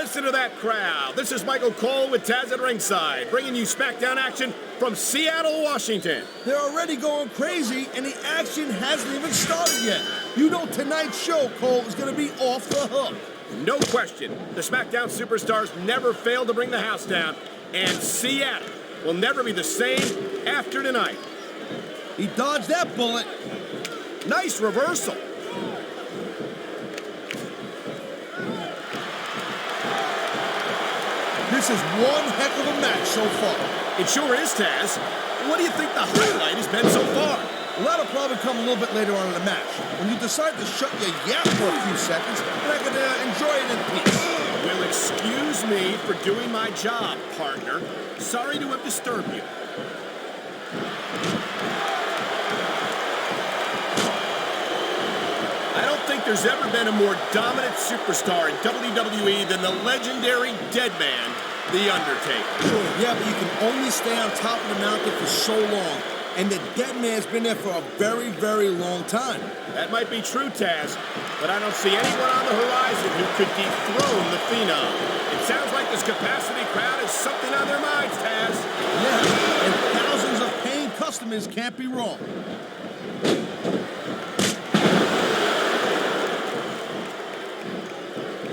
Listen to that crowd. This is Michael Cole with Taz at ringside, bringing you SmackDown action from Seattle, Washington. They're already going crazy, and the action hasn't even started yet. You know tonight's show, Cole, is going to be off the hook. No question. The SmackDown superstars never fail to bring the house down, and Seattle will never be the same after tonight. He dodged that bullet. Nice reversal. This is one heck of a match so far. It sure is, Taz. What do you think the highlight has been so far? Well, that'll probably come a little bit later on in the match, when you decide to shut your yap for a few seconds, and I can enjoy it in peace. Well, excuse me for doing my job, partner. Sorry to have disturbed you. I don't think there's ever been a more dominant superstar in WWE than the legendary dead man, The Undertaker. Yeah, but you can only stay on top of the mountain for so long, and the dead man's been there for a very, very long time. That might be true, Taz, but I don't see anyone on the horizon who could dethrone the Phenom. It sounds like this capacity crowd has something on their minds, Taz. Yeah, and thousands of paying customers can't be wrong.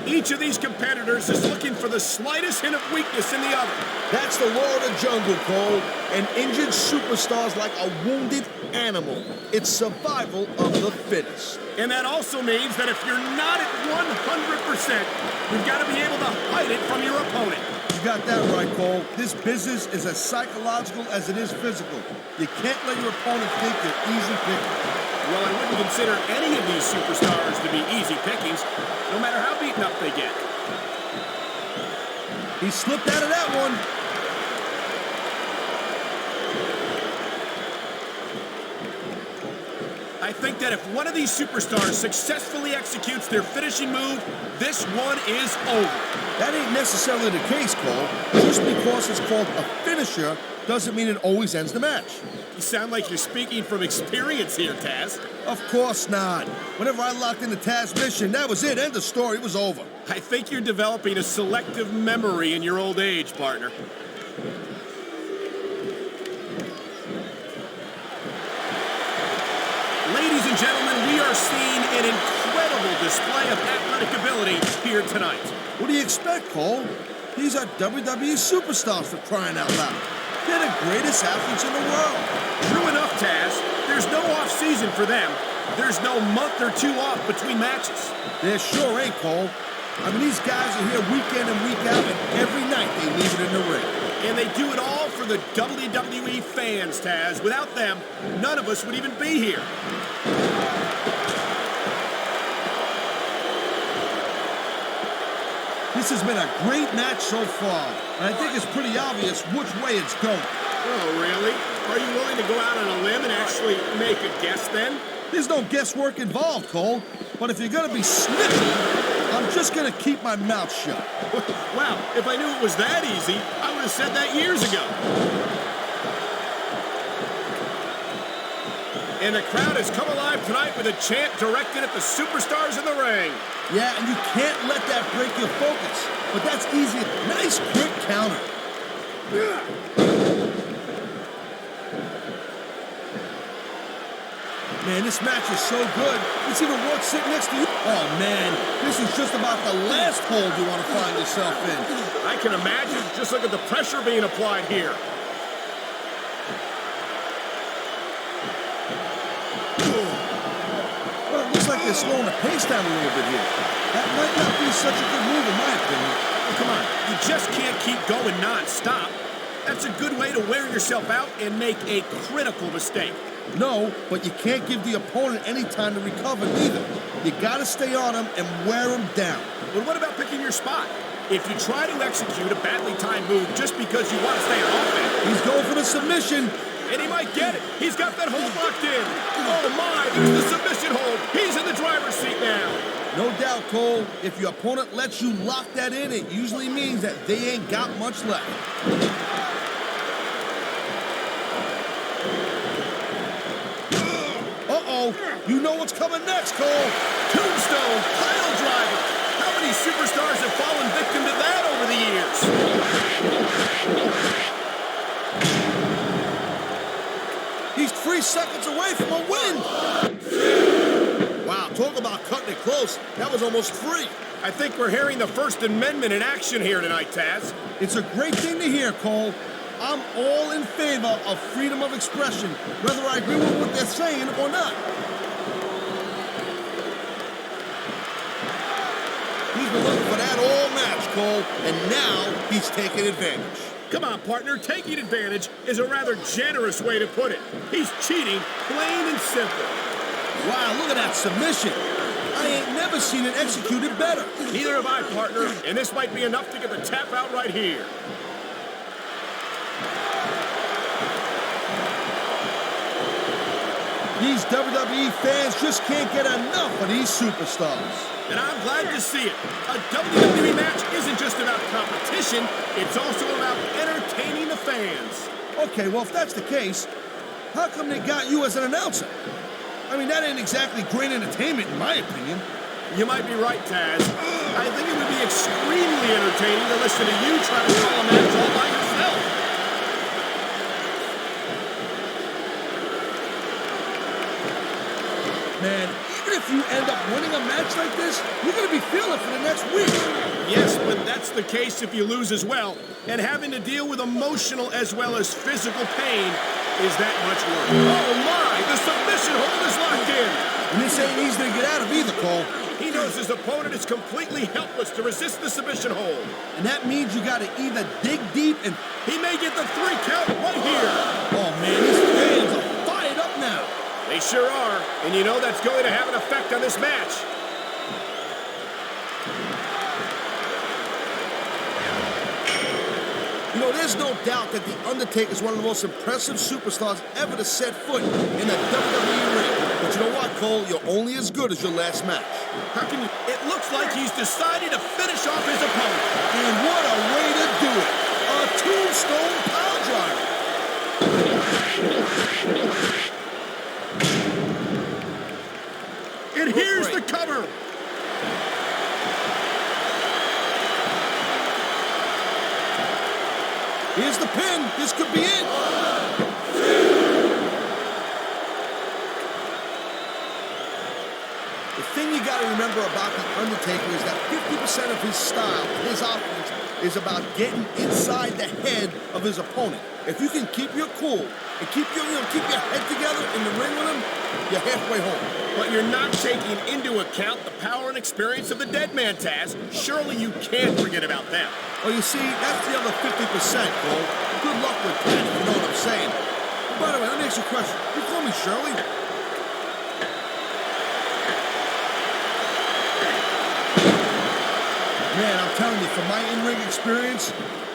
Each of these competitors is looking for the slightest hint of weakness in the other. That's the law of the jungle, Cole. An injured superstar's like a wounded animal. It's survival of the fittest. And that also means that if you're not at 100%, you've got to be able to hide it from your opponent. You got that right, Cole. This business is as psychological as it is physical. You can't let your opponent think you're easy picking. Well, I wouldn't consider any of these superstars to be easy pickings, no matter how beaten up they get. He slipped out of that one. I think that if one of these superstars successfully executes their finishing move, this one is over. That ain't necessarily the case, Cole. Just because it's called a finisher doesn't mean it always ends the match. You sound like you're speaking from experience here, Taz. Of course not. Whenever I locked into Taz's mission, that was it. End of story. It was over. I think you're developing a selective memory in your old age, partner. Ladies and gentlemen, we are seeing an incredible display of athletic ability here tonight. What do you expect, Cole? These are WWE superstars, for crying out loud. They're the greatest athletes in the world. True enough, Taz. There's no off-season for them. There's no month or two off between matches. There sure ain't, Cole. I mean, these guys are here week in and week out, and every night they leave it in the ring. And they do it all for the WWE fans, Taz. Without them, none of us would even be here. This has been a great match so far, and I think it's pretty obvious which way it's going. Oh, really? Are you willing to go out on a limb and actually make a guess then? There's no guesswork involved, Cole. But if you're going to be snippy, I'm just going to keep my mouth shut. Wow, if I knew it was that easy, I would have said that years ago. And the crowd has come alive tonight with a chant directed at the superstars in the ring. Yeah, and you can't let that break your focus. But that's easy. Nice quick counter. Man, this match is so good. It's even worth sitting next to you. Oh, man, this is just about the last hold you want to find yourself in. I can imagine. Just look at the pressure being applied here. Well, it looks like they're slowing the pace down a little bit here. That might not be such a good move, in my opinion. Well, come on, you just can't keep going non-stop. That's a good way to wear yourself out and make a critical mistake. No, but you can't give the opponent any time to recover either. You gotta stay on him and wear him down. But what about picking your spot? If you try to execute a badly timed move just because you want to stay on offense. He's going for the submission. And he might get it. He's got that hold locked in. Oh my, there's the submission hold. He's in the driver's seat now. No doubt, Cole. If your opponent lets you lock that in, it usually means that they ain't got much left. Uh-oh. You know what's coming next, Cole. Tombstone, pile driver. How many superstars have fallen victim to that? He's 3 seconds away from a win. Wow, talk about cutting it close. That was almost free. I think we're hearing the First Amendment in action here tonight, Taz. It's a great thing to hear, Cole. I'm all in favor of freedom of expression, whether I agree with what they're saying or not. He's been looking for that all match, Cole, and now he's taking advantage. Come on, partner. Taking advantage is a rather generous way to put it. He's cheating, plain and simple. Wow, look at that submission. I ain't never seen it executed better. Neither have I, partner, and this might be enough to get the tap out right here. These WWE fans just can't get enough of these superstars. And I'm glad to see it. A WWE match isn't just about competition, it's also about entertaining the fans. Okay, well, if that's the case, how come they got you as an announcer? I mean, that ain't exactly great entertainment, in my opinion. You might be right, Taz. I think it would be extremely entertaining to listen to you try to call a match all by yourself. Man, even if you end up winning a match like this, you're going to be feeling for the next week. Yes, but that's the case if you lose as well. And having to deal with emotional as well as physical pain is that much worse. Oh my, the submission hold is locked in. And this ain't easy to get out of either, Cole. He knows his opponent is completely helpless to resist the submission hold. And that means you got to either dig deep and... He may get the 3 count right here. Oh man, these fans are fired up now. They sure are, and you know that's going to have an effect on this match. You know, there's no doubt that The Undertaker is one of the most impressive superstars ever to set foot in the WWE ring. But you know what, Cole? You're only as good as your last match. How can you? It looks like he's decided to finish off his opponent. And what a way to do it. A tombstone power driver. And here's the cover. Here's the pin. This could be it. The thing you got to remember about The Undertaker is that 50% of his style, his offense, is about getting inside the head of his opponent. If you can keep your cool and keep your head together in the ring with him, you're halfway home. But you're not taking into account the power and experience of the dead man, Taz. Surely you can't forget about them. Well, you see, that's the other 50%, Cole. Good luck with that, if you know what I'm saying. By the way, let me ask you a question. You call me Shirley? Man, I'm telling you, from my in-ring experience,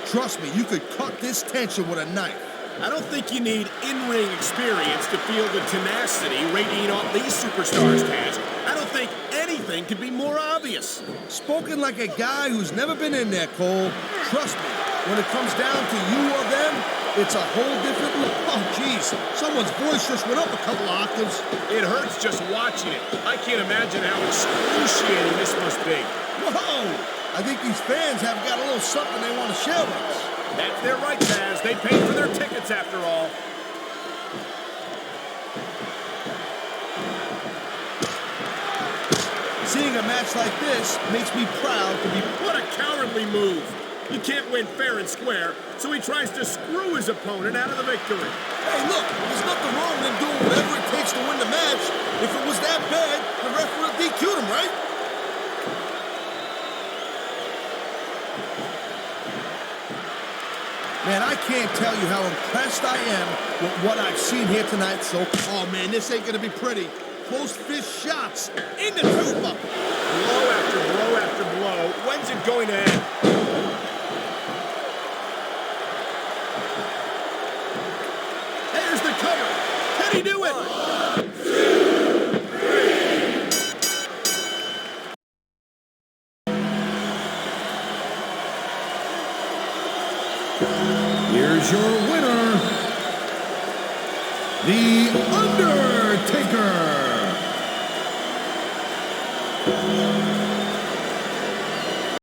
trust me, you could cut this tension with a knife. I don't think you need in-ring experience to feel the tenacity radiating off these superstars, Taz. I don't think anything could be more obvious. Spoken like a guy who's never been in there, Cole. Trust me, when it comes down to you or them, it's a whole different look. Oh, jeez, someone's voice just went up a couple octaves. It hurts just watching it. I can't imagine how excruciating this must be. Whoa! I think these fans have got a little something they want to share with us. That's their right, Taz. They paid for their tickets after all. Seeing a match like this makes me proud to be... What a cowardly move. You can't win fair and square, so he tries to screw his opponent out of the victory. Hey, look, there's nothing wrong with him doing whatever it takes to win the match. If it was that bad, the ref would have DQ'd him, right? Man, I can't tell you how impressed I am with what I've seen here tonight. So, oh man, this ain't gonna be pretty. Close fist shots in the turnbuckle. Blow after blow after blow. When's it going to end? There's the cover. Can he do it? Here's your winner, The Undertaker.